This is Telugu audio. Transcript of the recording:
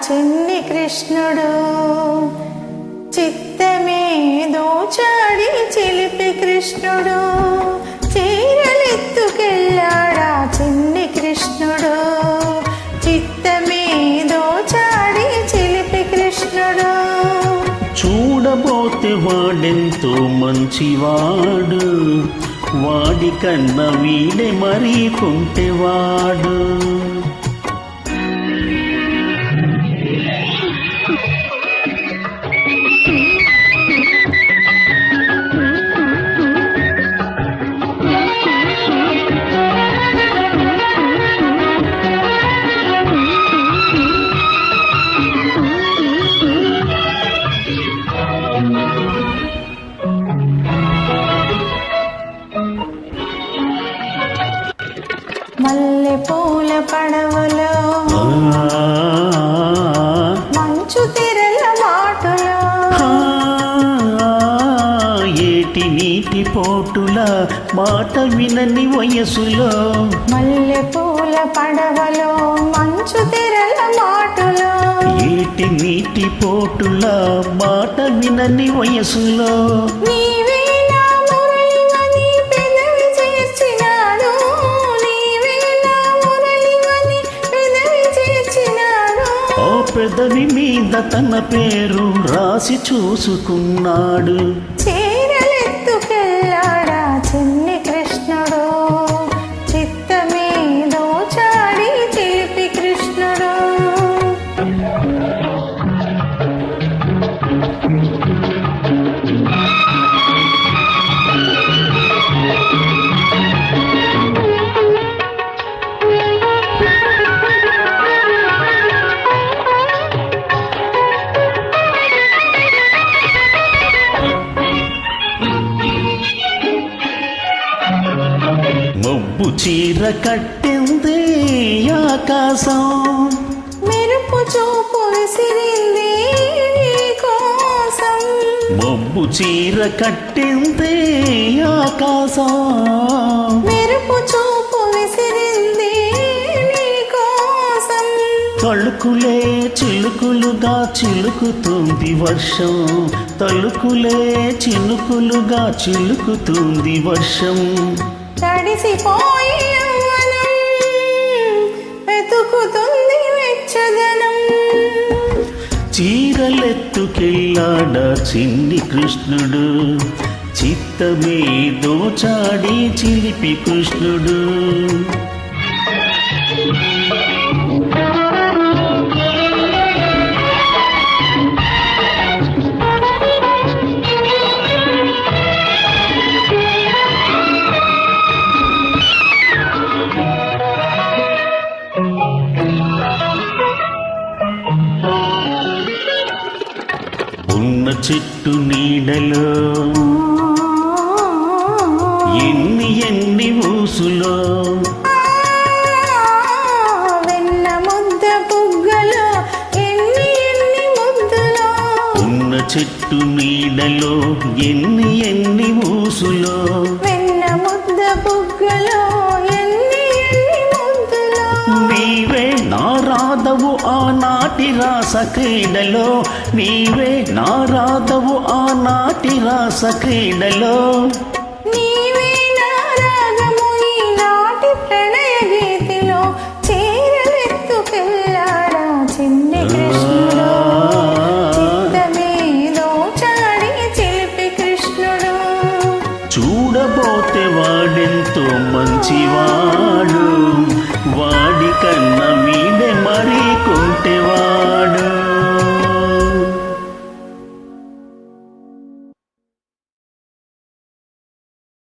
చిన్ని కృష్ణుడు, చిత్తమే దోచాడి చిలిపి కృష్ణుడు, చీరలెత్తుకెళ్ళాడా చిన్ని కృష్ణుడు, చిత్తమే దోచాడి చిలిపి కృష్ణుడు. చూడబోతే వాడెంతో మంచివాడు, వాడి కన్నా వీడే మరీ కుంటెవాడు. మల్లె పూల పడవలో మంచు తెరల మాటలో, ఏటి నీటి పోటుల మాట వినని వయసులో, మల్లె పూల పడవలో మంచు తెరల మాటలో, ఏటి నీటి పోటుల మాట వినని వయసులో, పెదవి మీద తన పేరు రాసి చూసుకున్నాడు. చీరలెత్తుకెళ్ళాడా చిన్ని కృష్ణుడు, చిత్తమే దోచాడి చిలిపి కృష్ణుడు. మబ్బు చీర కట్టింది ఆకాశం, మెరుపు చూపు విసిరింది నీకోసం, మబ్బు చీర కట్టింది ఆకాశం, మెరుపు చూపు విసిరింది నీకోసం. తళుకులే చిలుకులుగా చిలుకుతుంది వర్షం, తళుకులే చిలుకులుగా చిలుకుతుంది వర్షం. తడిసిపోయి యవ్వనం వెతుకుతుంది వెచ్చదనం, చీరలెత్తుకెళ్ళాడా చిన్ని కృష్ణుడు, చిత్తమే దోచాడి చిలిపి కృష్ణుడు. ఉన్న చెట్టు నీడలో ఎన్ని ఎన్ని ఊసులో, వెన్న ముద్ద బుగ్గలో ఎన్ని ఎన్ని ముద్దులో, ఉన్న చెట్టు నీడలో ఎన్ని ఎన్ని ఊసులో, వెన్న ముద్ద బుగ్గలో ఎన్ని ఎన్ని ముద్దులో. నీవే నా రాధవు ఆనాటి రాస క్రీడలో, నీవే నా రాధవు ఆనాటి రాస క్రీడలో, నీవే నా రాగము ఈనాటి ప్రణయ గీతిలో, చీరలెత్తుకెళ్ళాడా చిన్ని కృష్ణుడు, చిత్తమే దోచాడి చిలిపి కృష్ణుడు. చూడబోతే వాడెంతో మంచివాడు, వాడి కన్నా మీదే మరీ కుంటెవాడు.